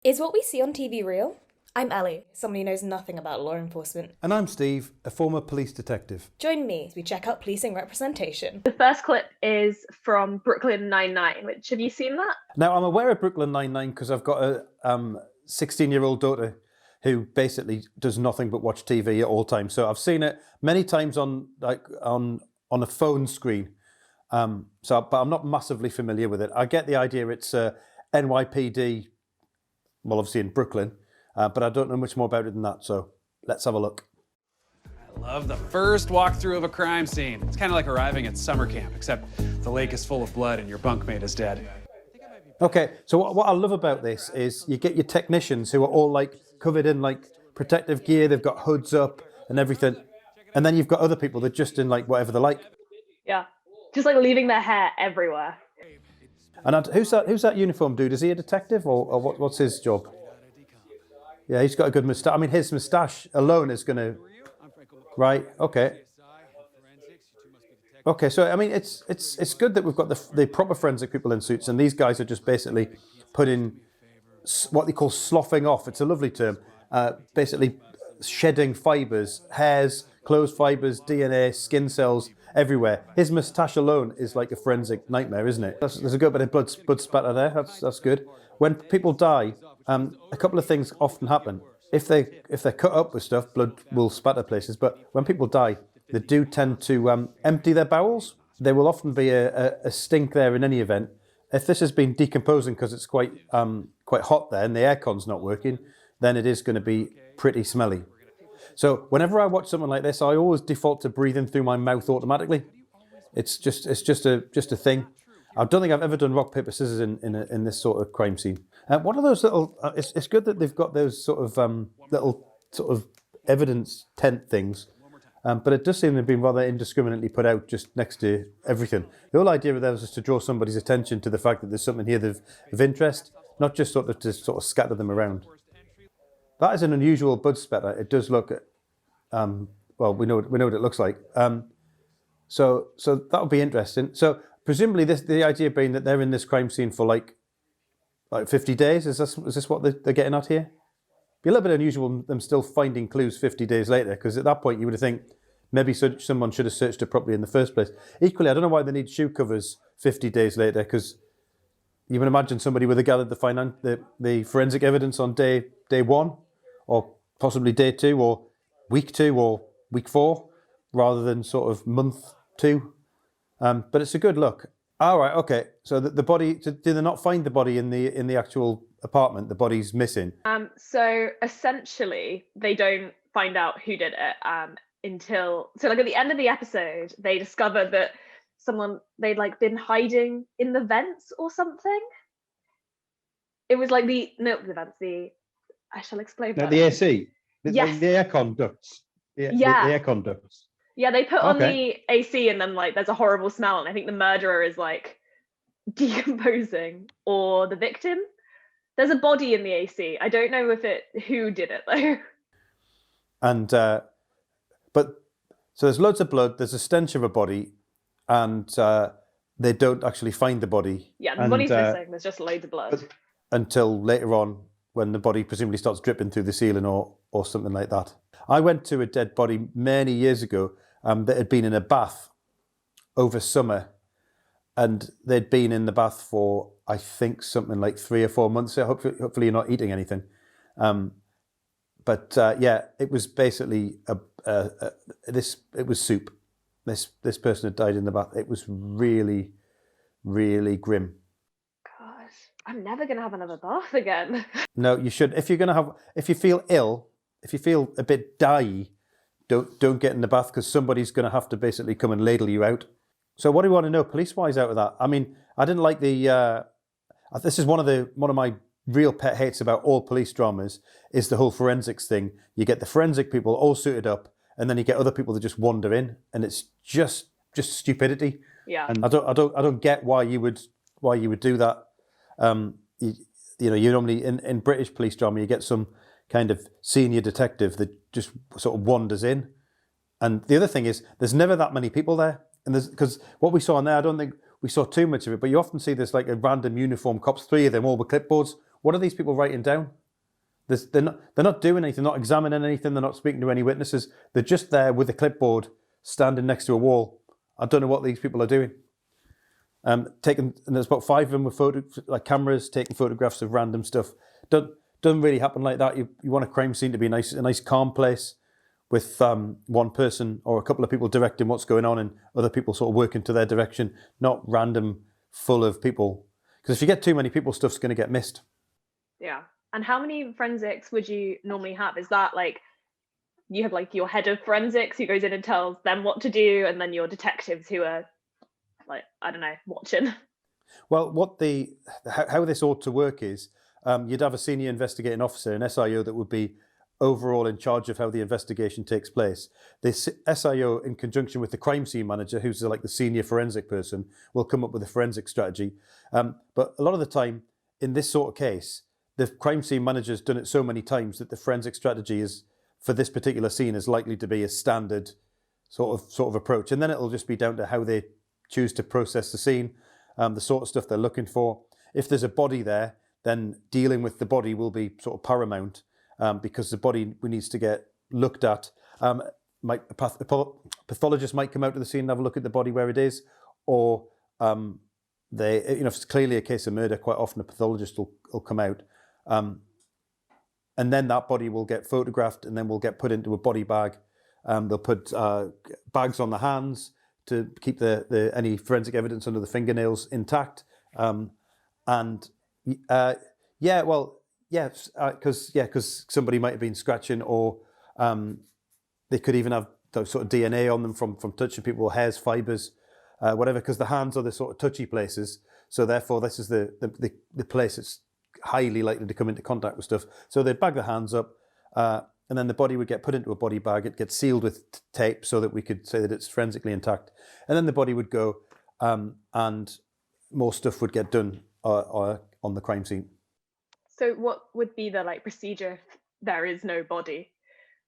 Is what we see on TV real? I'm Ellie, someone who knows nothing about law enforcement. And I'm Steve, a former police detective. Join me as we check out policing representation. The first clip is from Brooklyn Nine-Nine, which, have you seen that? Now, I'm aware of Brooklyn Nine-Nine because I've got a 16-year-old daughter who basically does nothing but watch TV at all times. So I've seen it many times on a phone screen. But I'm not massively familiar with it. I get the idea it's NYPD, well, obviously in Brooklyn, but I don't know much more about it than that. So let's have a look. I love the first walkthrough of a crime scene. It's kind of like arriving at summer camp, except the lake is full of blood and your bunkmate is dead. Okay, so what I love about this is you get your technicians who are all like covered in like protective gear, they've got hoods up and everything. And then you've got other people that just in like whatever they like. Yeah, just like leaving their hair everywhere. And who's that uniform dude? Is he a detective or what's his job? Yeah, he's got a good moustache. I mean, his moustache alone is going to... Right, okay. Okay, so I mean, it's good that we've got the proper forensic people in suits, and these guys are just basically putting what they call sloughing off. It's a lovely term. Basically shedding fibres, hairs, clothes fibres, DNA, skin cells everywhere. His moustache alone is like a forensic nightmare, isn't it? There's a good bit of blood spatter there. That's good. When people die, a couple of things often happen. If they're cut up with stuff, blood will spatter places. But when people die, they do tend to empty their bowels. There will often be a stink there in any event. If this has been decomposing because it's quite hot there and the aircon's not working, then it is going to be pretty smelly. So whenever I watch something like this, I always default to breathing through my mouth automatically. It's just a thing. I don't think I've ever done rock paper scissors in this sort of crime scene. What are those little? It's good that they've got those sort of little sort of evidence tent things. But it does seem to have been rather indiscriminately put out just next to everything. The whole idea of those is to draw somebody's attention to the fact that there's something here of interest, not just sort of scatter them around. That is an unusual blood spatter. It does look, well, we know what it looks like. So that would be interesting. So presumably the idea being that they're in this crime scene for like 50 days. Is this what they're getting at here? Be a little bit unusual them still finding clues 50 days later, because at that point you would think maybe someone should have searched it properly in the first place. Equally, I don't know why they need shoe covers 50 days later, because you would imagine somebody would have gathered the forensic evidence on day one, or possibly day 2, or week 2, or week 4, rather than sort of month 2. But it's a good look. All right, okay. So the body, did they not find the body in the actual apartment? The body's missing. So essentially, they don't find out who did it until like at the end of the episode, they discover that they'd like been hiding in the vents or something. It was like the vents. I shall explain. No, the AC. Yes. The aircon ducts. The aircon ducts. Yeah, they put on the AC and then like there's a horrible smell, and I think the murderer is like decomposing, or the victim. There's a body in the AC. I don't know who did it though. And but so there's loads of blood. There's a stench of a body, and they don't actually find the body. Yeah, the body's missing. There's just loads of blood until later on, when the body presumably starts dripping through the ceiling or something like that. I went to a dead body many years ago that had been in a bath over summer, and they'd been in the bath for, I think, something like 3 or 4 months. So hopefully you're not eating anything. But it was basically it was soup. This person had died in the bath. It was really, really grim. Gosh, I'm never gonna have another bath again. No, you should. If you feel ill, if you feel a bit die, don't get in the bath, because somebody's going to have to basically come and ladle you out. So what do you want to know police-wise out of that? I mean, I didn't like the... this is one of my real pet hates about all police dramas, is the whole forensics thing. You get the forensic people all suited up, and then you get other people that just wander in, and it's just stupidity. Yeah. And I don't get why you would do that. You normally in British police drama you get some kind of senior detective that just sort of wanders in. And the other thing is, there's never that many people there. And because what we saw in there, I don't think we saw too much of it, but you often see this like a random uniform cops, 3 of them all with clipboards, what are these people writing down? They're not doing anything, not examining anything, they're not speaking to any witnesses. They're just there with a clipboard, standing next to a wall. I don't know what these people are doing. And there's about 5 of them with cameras taking photographs of random stuff. Doesn't really happen like that. You want a crime scene to be a nice calm place with one person or a couple of people directing what's going on and other people sort of working to their direction, not random full of people. Because if you get too many people, stuff's going to get missed. Yeah. And how many forensics would you normally have? Is that like you have like your head of forensics who goes in and tells them what to do, and then your detectives who are like, I don't know, watching? Well, how this ought to work is you'd have a senior investigating officer, an SIO, that would be overall in charge of how the investigation takes place. This SIO, in conjunction with the crime scene manager, who's like the senior forensic person, will come up with a forensic strategy. But a lot of the time, in this sort of case, the crime scene manager's done it so many times that the forensic strategy is, for this particular scene, is likely to be a standard sort of approach. And then it'll just be down to how they choose to process the scene, the sort of stuff they're looking for. If there's a body there, then dealing with the body will be sort of paramount, because the body needs to get looked at. A pathologist might come out to the scene and have a look at the body where it is, or if it's clearly a case of murder, quite often a pathologist will come out. And then that body will get photographed and then will get put into a body bag. They'll put bags on the hands to keep any forensic evidence under the fingernails intact. Because somebody might have been scratching, or they could even have those sort of DNA on them from touching people, hairs, fibers, whatever, because the hands are the sort of touchy places. So therefore, this is the place that's highly likely to come into contact with stuff. So they'd bag the hands up, and then the body would get put into a body bag. It gets sealed with tape so that we could say that it's forensically intact. And then the body would go, and more stuff would get done on the crime scene. So what would be the procedure if there is no body?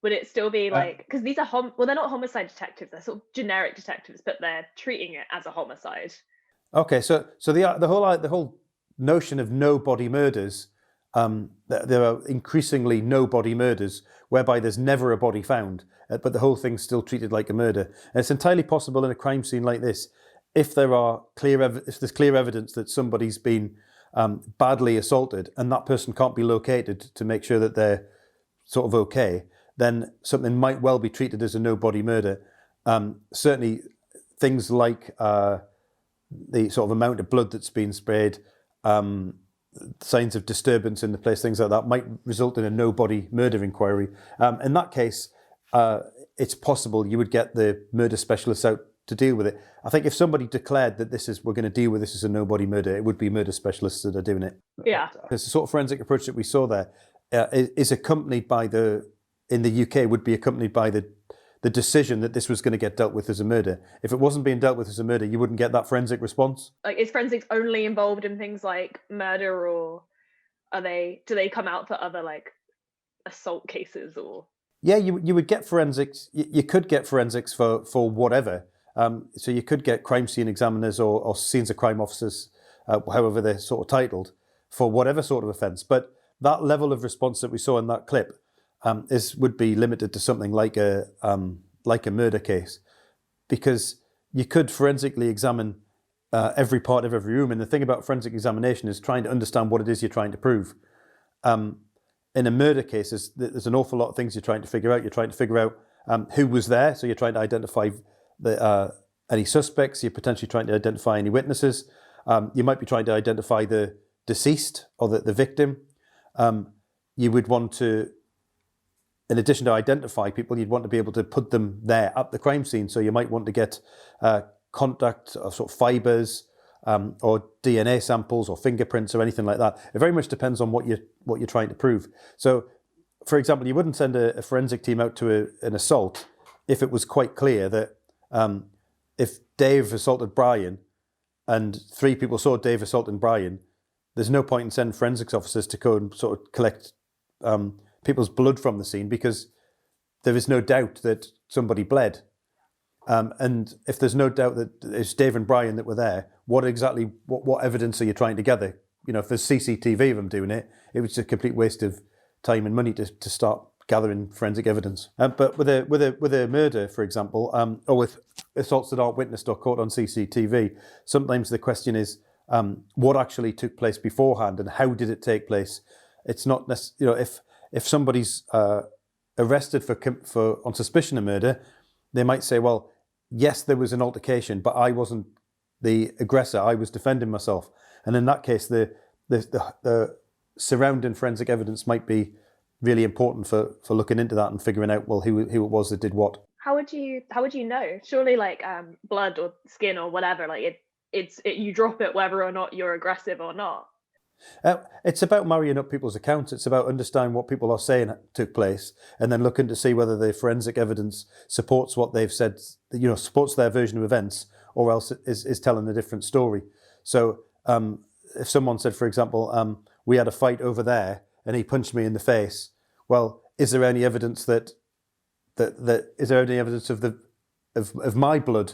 Would it still be because these are they're not homicide detectives, they're sort of generic detectives, but they're treating it as a homicide. Okay, so the whole notion of no body murders, there are increasingly no body murders whereby there's never a body found, but the whole thing's still treated like a murder. And it's entirely possible in a crime scene like this, if there's clear evidence that somebody's been badly assaulted and that person can't be located to make sure that they're sort of okay, then something might well be treated as a no-body murder. Certainly things like the sort of amount of blood that's been sprayed, signs of disturbance in the place, things like that might result in a no-body murder inquiry. In that case, it's possible you would get the murder specialists out to deal with it. I think if somebody declared that we're going to deal with this as a no-body murder, it would be murder specialists that are doing it. Yeah. The sort of forensic approach that we saw there is accompanied by in the UK, would be accompanied by the decision that this was going to get dealt with as a murder. If it wasn't being dealt with as a murder, you wouldn't get that forensic response. Is forensics only involved in things like murder, or do they come out for other assault cases? Or yeah, you would get forensics. You could get forensics for whatever. So you could get crime scene examiners or scenes of crime officers, however they're sort of titled, for whatever sort of offence. But that level of response that we saw in that clip would be limited to something like a murder case, because you could forensically examine every part of every room. And the thing about forensic examination is trying to understand what it is you're trying to prove. In a murder case, there's an awful lot of things you're trying to figure out. You're trying to figure out who was there, so you're trying to identify any suspects. You're potentially trying to identify any witnesses. You might be trying to identify the deceased or the victim. You would want to, in addition to identify people, you'd want to be able to put them there at the crime scene. So you might want to get contact or sort of fibers, or DNA samples or fingerprints or anything like that. It very much depends on what you're trying to prove. So, for example, you wouldn't send a forensic team out to an assault if it was quite clear that if Dave assaulted Brian and 3 people saw Dave assaulting Brian, there's no point in sending forensics officers to go and sort of collect people's blood from the scene, because there is no doubt that somebody bled. And if there's no doubt that it's Dave and Brian that were there, what evidence are you trying to gather? if there's CCTV of them doing it, it was a complete waste of time and money to start gathering forensic evidence. But with a murder, for example, or with assaults that aren't witnessed or caught on CCTV, sometimes the question is what actually took place beforehand and how did it take place. It's not necessarily, if somebody's arrested for on suspicion of murder, they might say, well, yes, there was an altercation, but I wasn't the aggressor. I was defending myself. And in that case, the surrounding forensic evidence might be really important for looking into that and figuring out, well, who it was that did what. How would you know? Surely like blood or skin or whatever, like you drop it whether or not you're aggressive or not. It's about marrying up people's accounts. It's about understanding what people are saying took place and then looking to see whether the forensic evidence supports what they've said, supports their version of events, or else is telling a different story. So if someone said, for example, we had a fight over there and he punched me in the face, well, is there any evidence that is there any evidence of my blood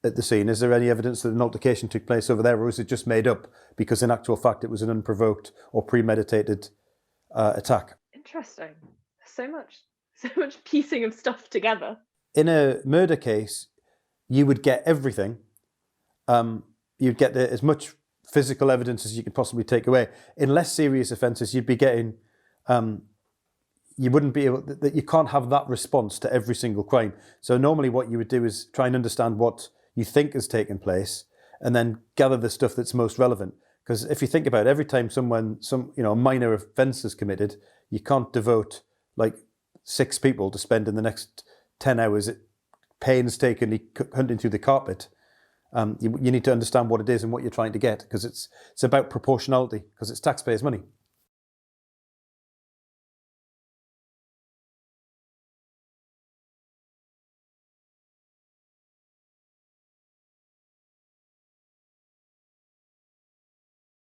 at the scene? Is there any evidence that an altercation took place over there, or is it just made up because in actual fact it was an unprovoked or premeditated attack? Interesting. So much piecing of stuff together. In a murder case, you would get everything. You'd get as much physical evidence as you could possibly take away. In less serious offences, you'd be getting. You wouldn't be able. That you can't have that response to every single crime. So normally, what you would do is try and understand what you think has taken place, and then gather the stuff that's most relevant. Because if you think about it, every time a minor offence is committed, you can't devote like 6 people to spend in the next 10 hours painstakingly hunting through the carpet. You need to understand what it is and what you're trying to get, because it's about proportionality, because it's taxpayers' money.